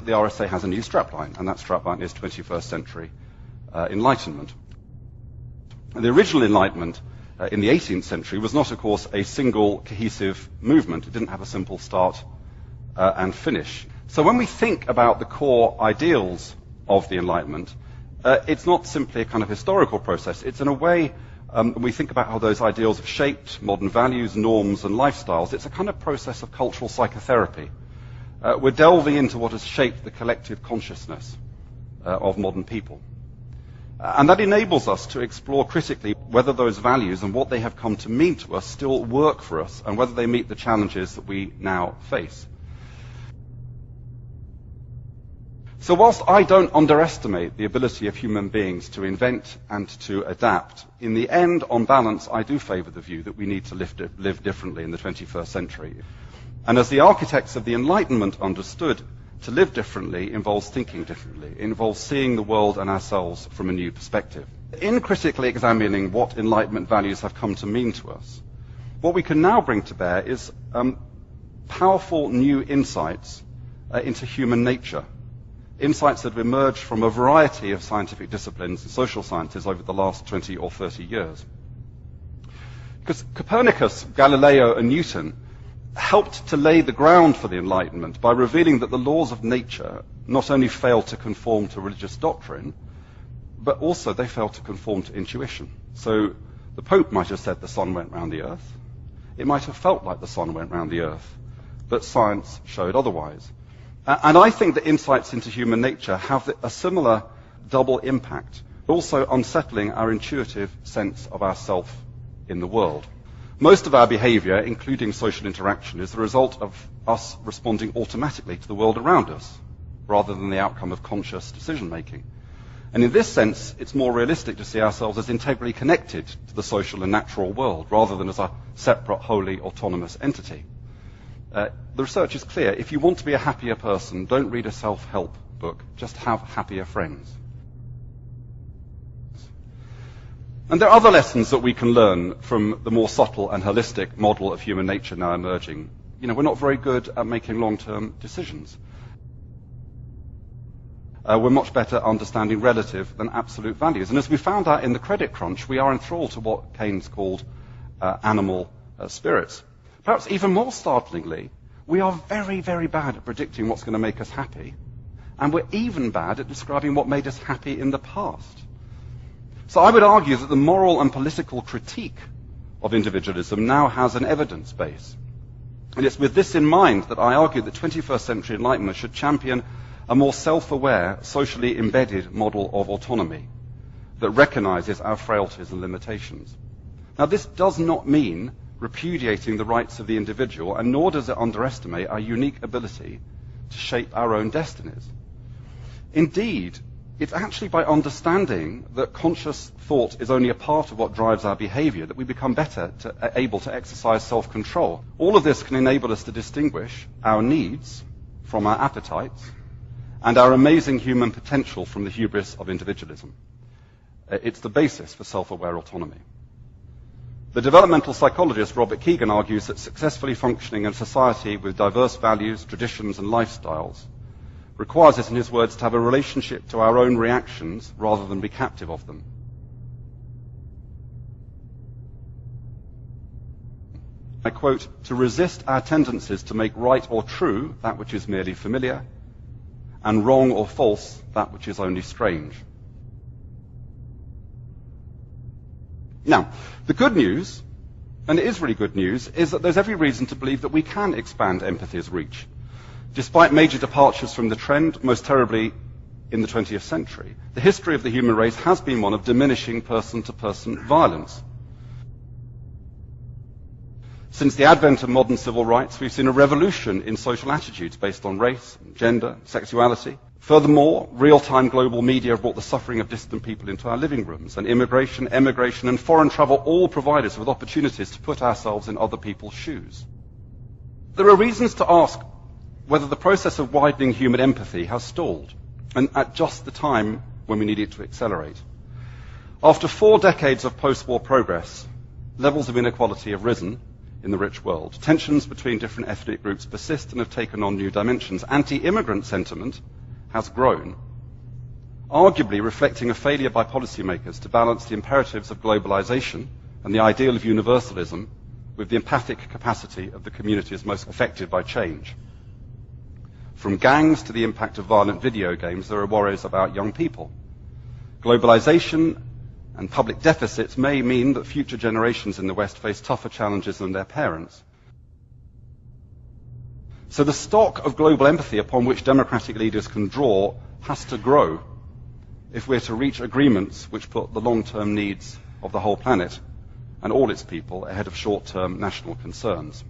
the RSA has a new strapline, and that strapline is 21st century Enlightenment. And the original Enlightenment in the 18th century was not, of course, a single cohesive movement. It didn't have a simple start and finish. So when we think about the core ideals of the Enlightenment, it's not simply a kind of historical process. It's in a way, we think about how those ideals have shaped modern values, norms, and lifestyles. It's a kind of process of cultural psychotherapy. We're delving into what has shaped the collective consciousness of modern people. And that enables us to explore critically whether those values and what they have come to mean to us still work for us, and whether they meet the challenges that we now face. So whilst I don't underestimate the ability of human beings to invent and to adapt, in the end, on balance, I do favour the view that we need to live differently in the 21st century. And as the architects of the Enlightenment understood, to live differently involves thinking differently. It involves seeing the world and ourselves from a new perspective. In critically examining what Enlightenment values have come to mean to us, what we can now bring to bear is powerful new insights into human nature. Insights that have emerged from a variety of scientific disciplines and social sciences over the last 20 or 30 years. Because Copernicus, Galileo, and Newton helped to lay the ground for the Enlightenment by revealing that the laws of nature not only failed to conform to religious doctrine, but also they failed to conform to intuition. So the Pope might have said the sun went round the earth. It might have felt like the sun went round the earth, but science showed otherwise. And I think that insights into human nature have a similar double impact, also unsettling our intuitive sense of ourself in the world. Most of our behaviour, including social interaction, is the result of us responding automatically to the world around us, rather than the outcome of conscious decision-making. And in this sense, it's more realistic to see ourselves as integrally connected to the social and natural world, rather than as a separate, wholly autonomous entity. The research is clear. If you want to be a happier person, don't read a self-help book. Just have happier friends. And there are other lessons that we can learn from the more subtle and holistic model of human nature now emerging. We're not very good at making long-term decisions. We're much better understanding relative than absolute values. And as we found out in the credit crunch, we are enthralled to what Keynes called animal spirits. Perhaps even more startlingly, we are very, very bad at predicting what's going to make us happy. And we're even bad at describing what made us happy in the past. So I would argue that the moral and political critique of individualism now has an evidence base. And it's with this in mind that I argue that 21st century Enlightenment should champion a more self-aware, socially embedded model of autonomy that recognizes our frailties and limitations. Now, this does not mean repudiating the rights of the individual, and nor does it underestimate our unique ability to shape our own destinies. Indeed, it's actually by understanding that conscious thought is only a part of what drives our behavior that we become able to exercise self-control. All of this can enable us to distinguish our needs from our appetites and our amazing human potential from the hubris of individualism. It's the basis for self-aware autonomy. The developmental psychologist Robert Kegan argues that successfully functioning in a society with diverse values, traditions, and lifestyles requires us, in his words, to have a relationship to our own reactions rather than be captive of them. I quote, "To resist our tendencies to make right or true that which is merely familiar, and wrong or false that which is only strange." Now, the good news, and it is really good news, is that there's every reason to believe that we can expand empathy's reach. Despite major departures from the trend, most terribly in the 20th century, the history of the human race has been one of diminishing person-to-person violence. Since the advent of modern civil rights, we've seen a revolution in social attitudes based on race, gender, sexuality. Furthermore, real-time global media have brought the suffering of distant people into our living rooms, and immigration, emigration, and foreign travel all provide us with opportunities to put ourselves in other people's shoes. There are reasons to ask whether the process of widening human empathy has stalled, and at just the time when we need it to accelerate. After 4 decades of post-war progress, levels of inequality have risen in the rich world. Tensions between different ethnic groups persist and have taken on new dimensions. Anti-immigrant sentiment has grown, arguably reflecting a failure by policymakers to balance the imperatives of globalization and the ideal of universalism with the empathic capacity of the communities most affected by change. From gangs to the impact of violent video games, there are worries about young people. Globalization and public deficits may mean that future generations in the West face tougher challenges than their parents. So the stock of global empathy upon which democratic leaders can draw has to grow if we're to reach agreements which put the long-term needs of the whole planet and all its people ahead of short-term national concerns.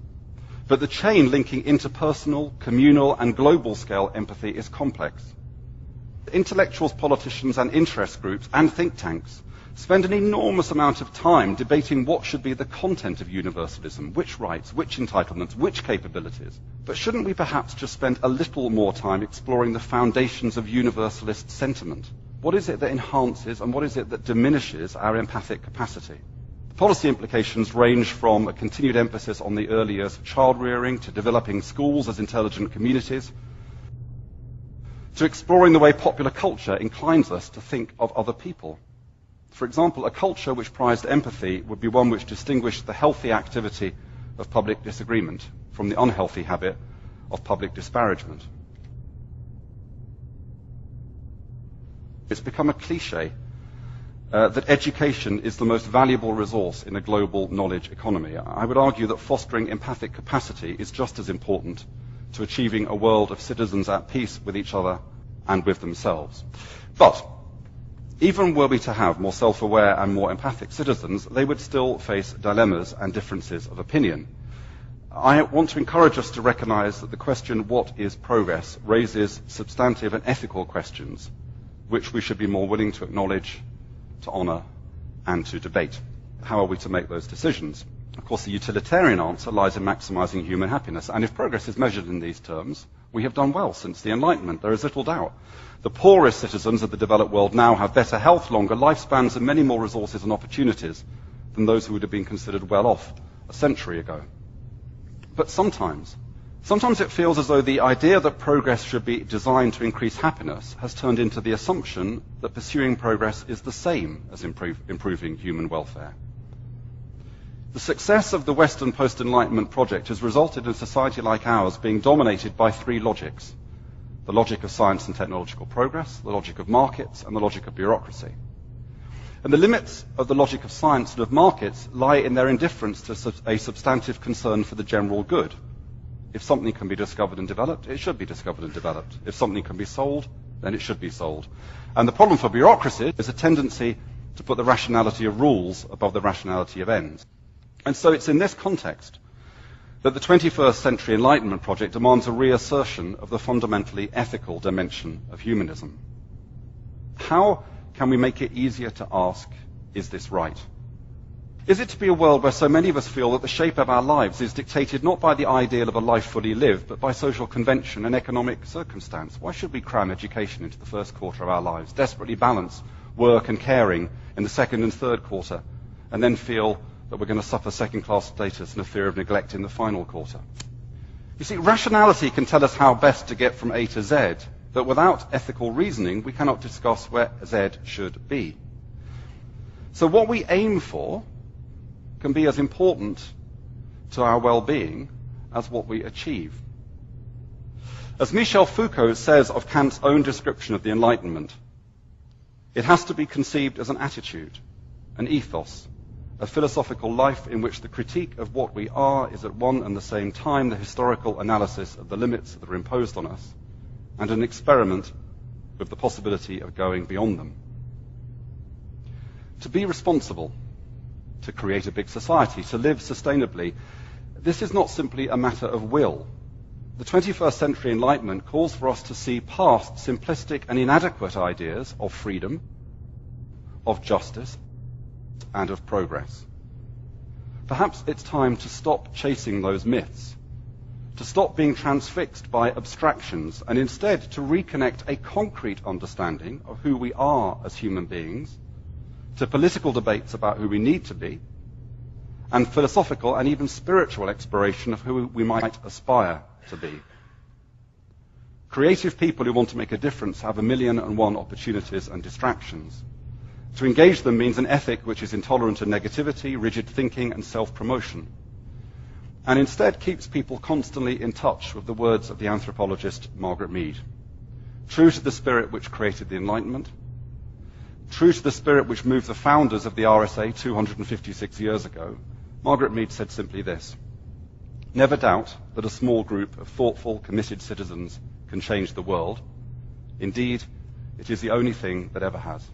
But the chain linking interpersonal, communal, and global-scale empathy is complex. Intellectuals, politicians, and interest groups, and think tanks spend an enormous amount of time debating what should be the content of universalism, which rights, which entitlements, which capabilities. But shouldn't we perhaps just spend a little more time exploring the foundations of universalist sentiment? What is it that enhances and what is it that diminishes our empathic capacity? Policy implications range from a continued emphasis on the early years of child rearing to developing schools as intelligent communities, to exploring the way popular culture inclines us to think of other people. For example, a culture which prized empathy would be one which distinguished the healthy activity of public disagreement from the unhealthy habit of public disparagement. It's become a cliche that education is the most valuable resource in a global knowledge economy. I would argue that fostering empathic capacity is just as important to achieving a world of citizens at peace with each other and with themselves. But even were we to have more self-aware and more empathic citizens, they would still face dilemmas and differences of opinion. I want to encourage us to recognize that the question, what is progress, raises substantive and ethical questions which we should be more willing to acknowledge, to honor, and to debate. How are we to make those decisions? Of course, the utilitarian answer lies in maximizing human happiness, and if progress is measured in these terms, we have done well since the Enlightenment, there is little doubt. The poorest citizens of the developed world now have better health, longer lifespans, and many more resources and opportunities than those who would have been considered well off a century ago. But sometimes it feels as though the idea that progress should be designed to increase happiness has turned into the assumption that pursuing progress is the same as improving human welfare. The success of the Western post-Enlightenment project has resulted in a society like ours being dominated by three logics: the logic of science and technological progress, the logic of markets, and the logic of bureaucracy. And the limits of the logic of science and of markets lie in their indifference to a substantive concern for the general good. If something can be discovered and developed, it should be discovered and developed. If something can be sold, then it should be sold. And the problem for bureaucracy is a tendency to put the rationality of rules above the rationality of ends. And so it's in this context that the 21st Century Enlightenment project demands a reassertion of the fundamentally ethical dimension of humanism. How can we make it easier to ask, is this right? Is it to be a world where so many of us feel that the shape of our lives is dictated not by the ideal of a life fully lived, but by social convention and economic circumstance? Why should we cram education into the first quarter of our lives, desperately balance work and caring in the second and third quarter, and then feel that we're going to suffer second-class status and a fear of neglect in the final quarter? You see, rationality can tell us how best to get from A to Z, but without ethical reasoning, we cannot discuss where Z should be. So what we aim for can be as important to our well-being as what we achieve. As Michel Foucault says of Kant's own description of the Enlightenment, it has to be conceived as an attitude, an ethos, a philosophical life in which the critique of what we are is at one and the same time the historical analysis of the limits that are imposed on us, and an experiment with the possibility of going beyond them. To be responsible, to create a big society, to live sustainably, this is not simply a matter of will. The 21st Century Enlightenment calls for us to see past simplistic and inadequate ideas of freedom, of justice, and of progress. Perhaps it's time to stop chasing those myths, to stop being transfixed by abstractions, and instead to reconnect a concrete understanding of who we are as human beings, to political debates about who we need to be, and philosophical and even spiritual exploration of who we might aspire to be. Creative people who want to make a difference have 1,000,001 opportunities and distractions. To engage them means an ethic which is intolerant of negativity, rigid thinking, and self-promotion, and instead keeps people constantly in touch with the words of the anthropologist Margaret Mead. True to the spirit which created the Enlightenment, true to the spirit which moved the founders of the RSA 256 years ago, Margaret Mead said simply this: never doubt that a small group of thoughtful, committed citizens can change the world. Indeed, it is the only thing that ever has.